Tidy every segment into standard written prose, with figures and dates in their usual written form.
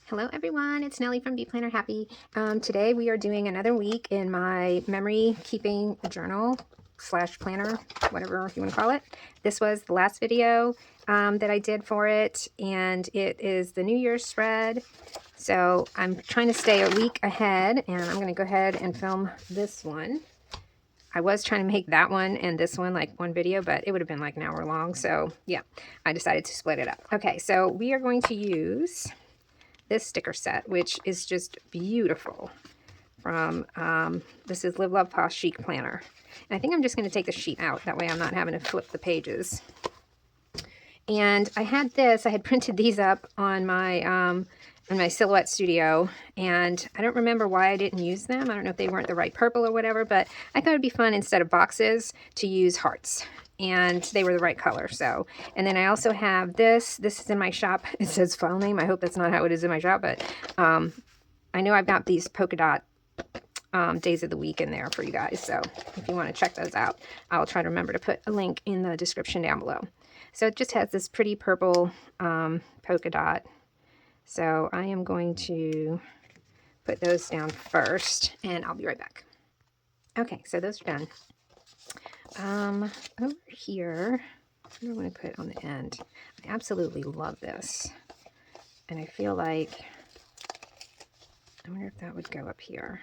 Hello everyone, it's Nellie from Be Planner Happy. Today we are doing another week in my memory keeping journal slash planner, whatever you want to call it. This was the last video that I did for it, and it is the New Year's spread. So I'm trying to stay a week ahead, and I'm going to go ahead and film this one. I was trying to make that one and this one like one video, but it would have been like an hour long. So yeah, I decided to split it up. Okay, so we are going to use this sticker set, which is just beautiful, from this is Live.Love.Posh Chic Planner. And I think I'm just going to take the sheet out, that way I'm not having to flip the pages. And I had printed these up on my in my Silhouette Studio, and I don't remember why I didn't use them. I don't know if they weren't the right purple or whatever, but I thought it'd be fun instead of boxes to use hearts, and they were the right color. So, and then I also have this is in my shop. It says file name. I hope that's not how it is in my shop, but I know I've got these polka dot days of the week in there for you guys, so if you want to check those out, I'll try to remember to put a link in the description down below. So it just has this pretty purple polka dot. So I am going to put those down first, and I'll be right back. Okay, so those are done. Over here, what do I want to put on the end? I absolutely love this, and I feel like, I wonder if that would go up here.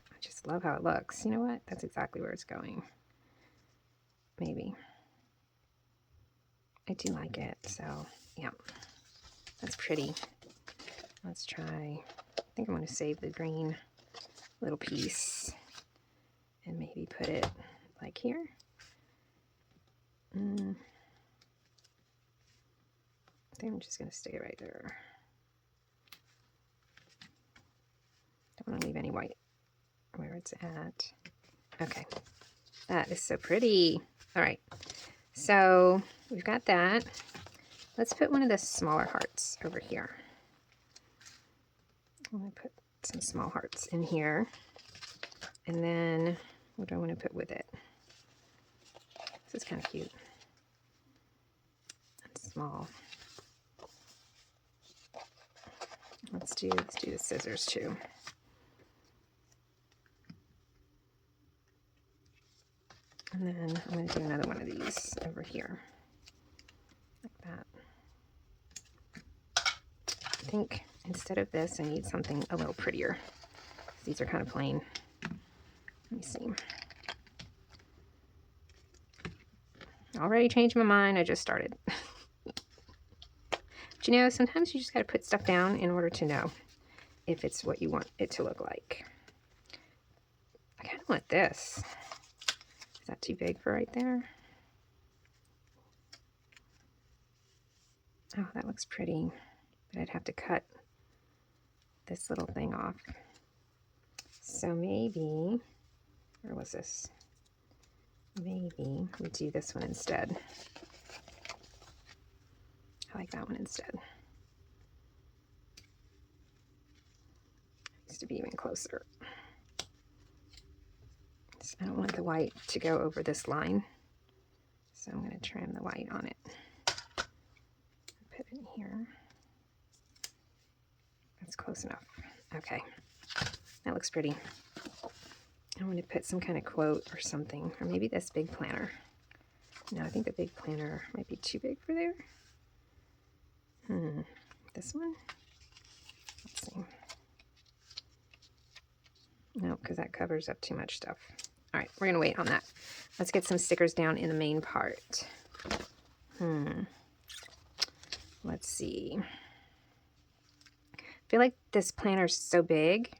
I just love how it looks. You know what? That's exactly where it's going. Maybe. I do like it, so yeah, that's pretty. Let's try, I think I'm going to save the green little piece and maybe put it like here. I think I'm just going to stick it right there. Don't want to leave any white where it's at. Okay, that is so pretty. All right, so we've got that. Let's put one of the smaller hearts over here. I'm going to put some small hearts in here. And then, what do I want to put with it? This is kind of cute. It's small. Let's do the scissors too. And then I'm going to do another one of these over here. Like that. I think instead of this, I need something a little prettier. These are kind of plain. Let me see. Already changed my mind. I just started. But you know, sometimes you just got to put stuff down in order to know if it's what you want it to look like. I kind of want this. Is that too big for right there? Oh, that looks pretty. But I'd have to cut this little thing off. So maybe, where was this? Maybe we do this one instead. I like that one instead. Needs to be even closer. So I don't want the white to go over this line, so I'm going to trim the white on it. Put it in here. That's close enough. Okay, that looks pretty. I want to put some kind of quote or something, or maybe this big planner. No, I think the big planner might be too big for there. This one? Let's see. No, because that covers up too much stuff. All right, we're going to wait on that. Let's get some stickers down in the main part. Let's see. I feel like this planner's so big.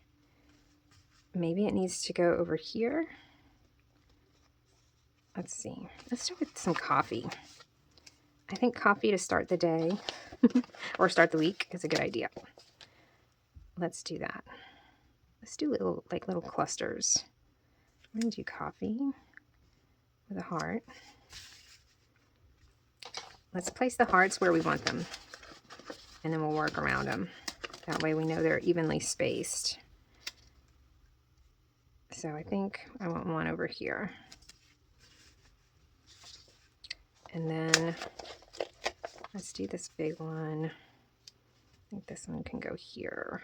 Maybe it needs to go over here. Let's see. Let's start with some coffee. I think coffee to start the day or start the week is a good idea. Let's do that. Let's do little clusters. I'm going to do coffee with a heart. Let's place the hearts where we want them, and then we'll work around them. That way we know they're evenly spaced. So I think I want one over here. And then let's do this big one think this one can go here,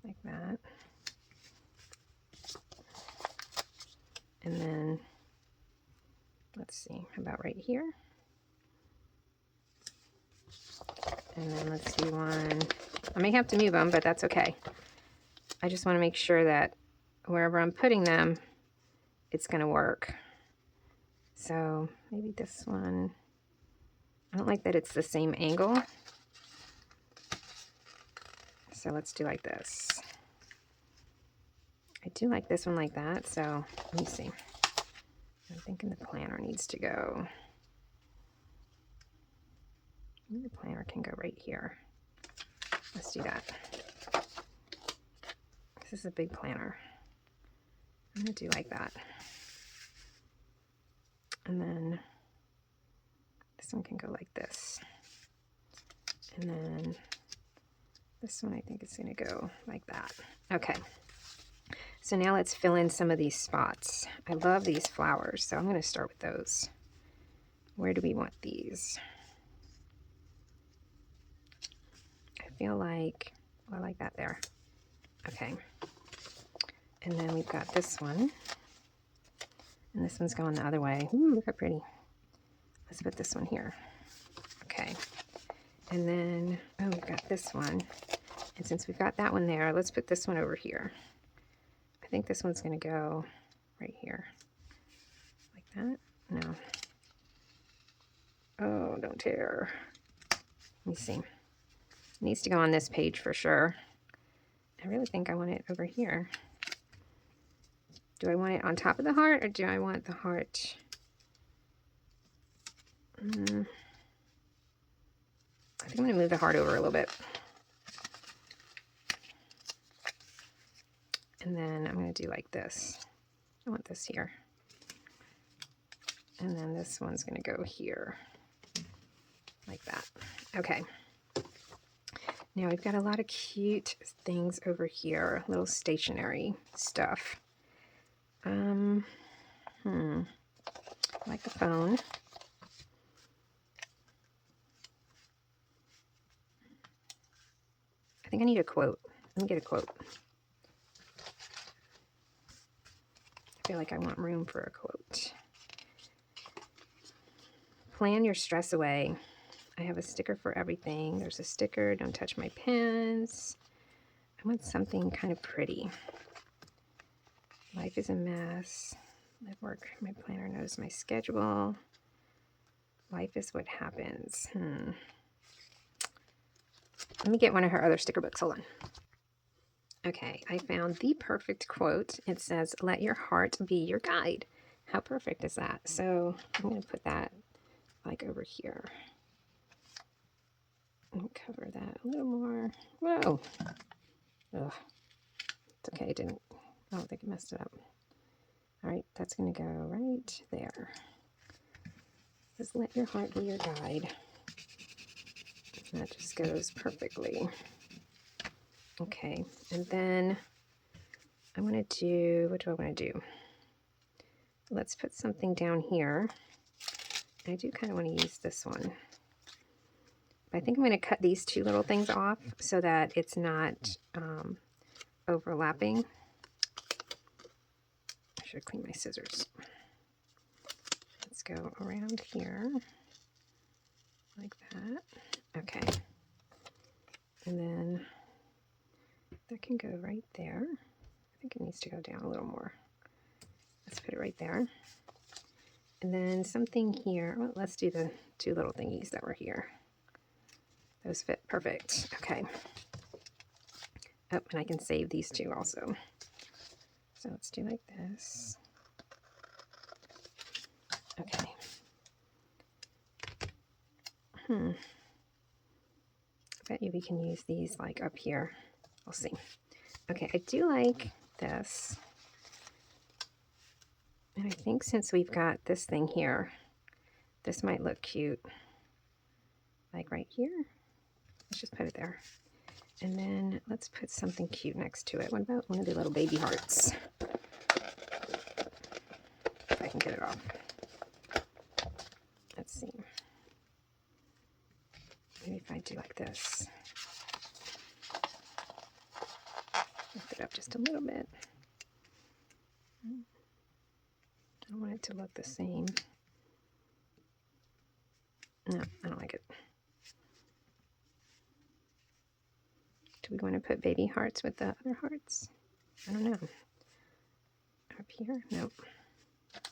like that. And then, let's see, how about right here? And then let's do one. I may have to move them, but that's okay. I just want to make sure that wherever I'm putting them, it's going to work. So maybe this one. I don't like that it's the same angle. So let's do like this. I do like this one like that, so let me see. I'm thinking the planner needs to go. Maybe the planner can go right here. Let's do that. This is a big planner. I'm going to do like that. And then this one can go like this. And then this one I think is going to go like that. Okay. So now let's fill in some of these spots. I love these flowers, so I'm going to start with those. Where do we want these? I feel like, well, I like that there. Okay. And then we've got this one. And this one's going the other way. Ooh, look how pretty. Let's put this one here. Okay. And then, oh, we've got this one. And since we've got that one there, let's put this one over here. I think this one's going to go right here. Like that? No. Oh, don't tear. Let me see. It needs to go on this page for sure. I really think I want it over here. Do I want it on top of the heart, or do I want the heart? I think I'm going to move the heart over a little bit. And then I'm going to do like this. I want this here. And then this one's going to go here. Like that. Okay. Now we've got a lot of cute things over here. Little stationery stuff. Like the phone. I think I need a quote. Let me get a quote. I feel like I want room for a quote. Plan your stress away. I have a sticker for everything. There's a sticker, don't touch my pens. I want something kind of pretty. Life is a mess. Live work, my planner knows my schedule. Life is what happens. Let me get one of her other sticker books. Hold on. Okay, I found the perfect quote. It says, let your heart be your guide. How perfect is that? So I'm going to put that like over here. And cover that a little more. Whoa. Ugh. It's okay, I don't think I messed it up. All right, that's going to go right there. Just let your heart be your guide. And that just goes perfectly. Okay, and then I want to do, what do I want to do? Let's put something down here. I do kind of want to use this one. But I think I'm going to cut these two little things off so that it's not overlapping. I should clean my scissors. Let's go around here like that. Okay. And then that can go right there. I think it needs to go down a little more. Let's put it right there. And then something here. Well, let's do the two little thingies that were here. Those fit perfect. Okay. Oh, and I can save these two also. So let's do like this. Okay. I bet you we can use these like up here. We'll see. Okay, I do like this. And I think since we've got this thing here, this might look cute. Like right here. Let's just put it there. And then let's put something cute next to it. What about one of the little baby hearts? If I can get it off. Let's see. Maybe if I do like this. up just a little bit. I don't want it to look the same. No, I don't like it. Do we want to put baby hearts with the other hearts? I don't know. Up here? Nope.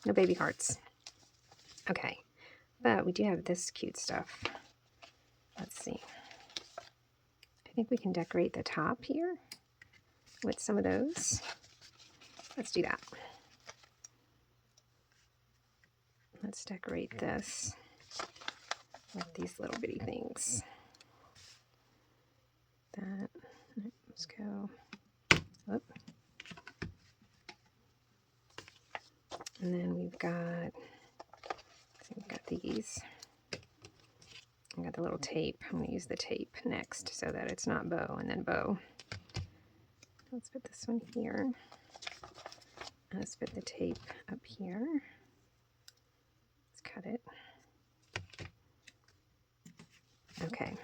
No baby hearts. Okay. But we do have this cute stuff. Let's see. I think we can decorate the top here with some of those. Let's do that. Let's decorate this with these little bitty things. That. Let's go. Whoop. And then we've got these. I got the little tape. I'm going to use the tape next so that it's not bow and then bow. Let's put this one here. Let's put the tape up here. Let's cut it. Okay,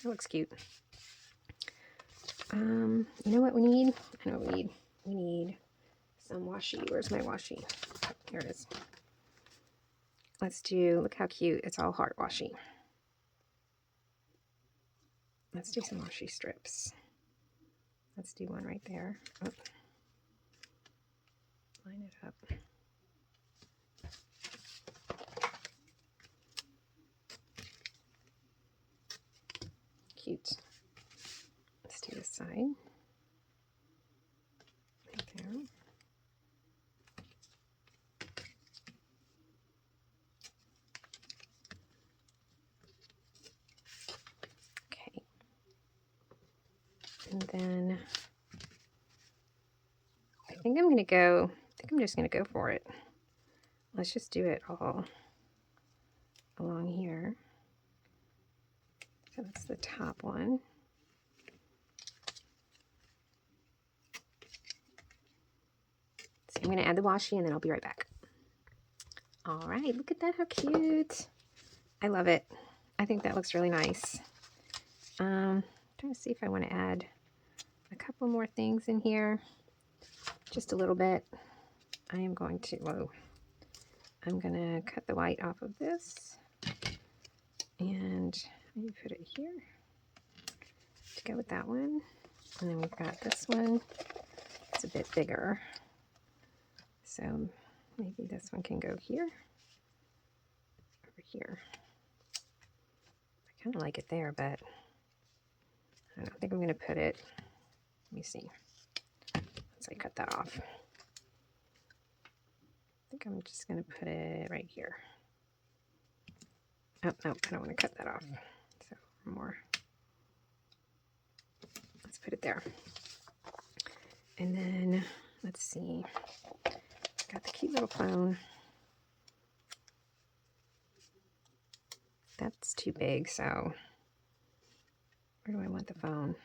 that looks cute. You know what we need? I know what we need. We need some washi. Where's my washi? Here it is. Let's do, look how cute. It's all heart washi. Let's do some washi strips. Let's do one right there. Oh. Line it up. Cute. Let's do this side. Right there. Okay. And then I think I'm just gonna go for it. Let's just do it all along here. So that's the top one. So I'm gonna add the washi and then I'll be right back. All right, look at that, how cute. I love it. I think that looks really nice. Trying to see if I want to add a couple more things in here. Just a little bit. I am going to, I'm going to cut the white off of this. And maybe put it here to go with that one. And then we've got this one. It's a bit bigger. So maybe this one can go here. Over here. I kind of like it there, but I don't think I'm going to put it. Let me see. Once I cut that off. I think I'm just going to put it right here. Oh, no, I don't want to cut that off. So, more. Let's put it there. And then, let's see. Got the cute little phone. That's too big, so where do I want the phone?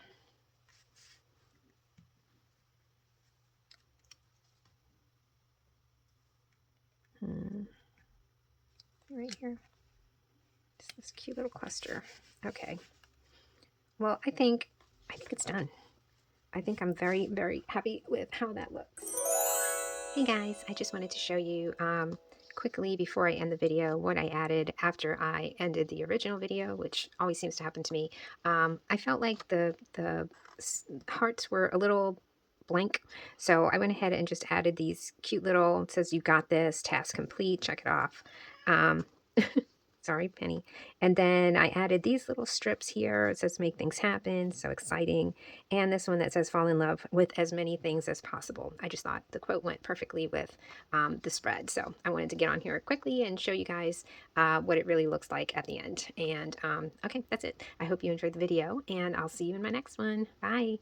Right here. Just this cute little cluster. Okay. Well, I think it's done. I think I'm very, very happy with how that looks. Hey guys, I just wanted to show you quickly before I end the video what I added after I ended the original video, which always seems to happen to me. I felt like the hearts were a little blank, so I went ahead and just added these cute little, it says you got this, task complete, check it off. Sorry, Penny. And then I added these little strips here. It says make things happen, so exciting. And this one that says fall in love with as many things as possible. I just thought the quote went perfectly with the spread. So I wanted to get on here quickly and show you guys what it really looks like at the end. And okay, that's it. I hope you enjoyed the video, and I'll see you in my next one. Bye.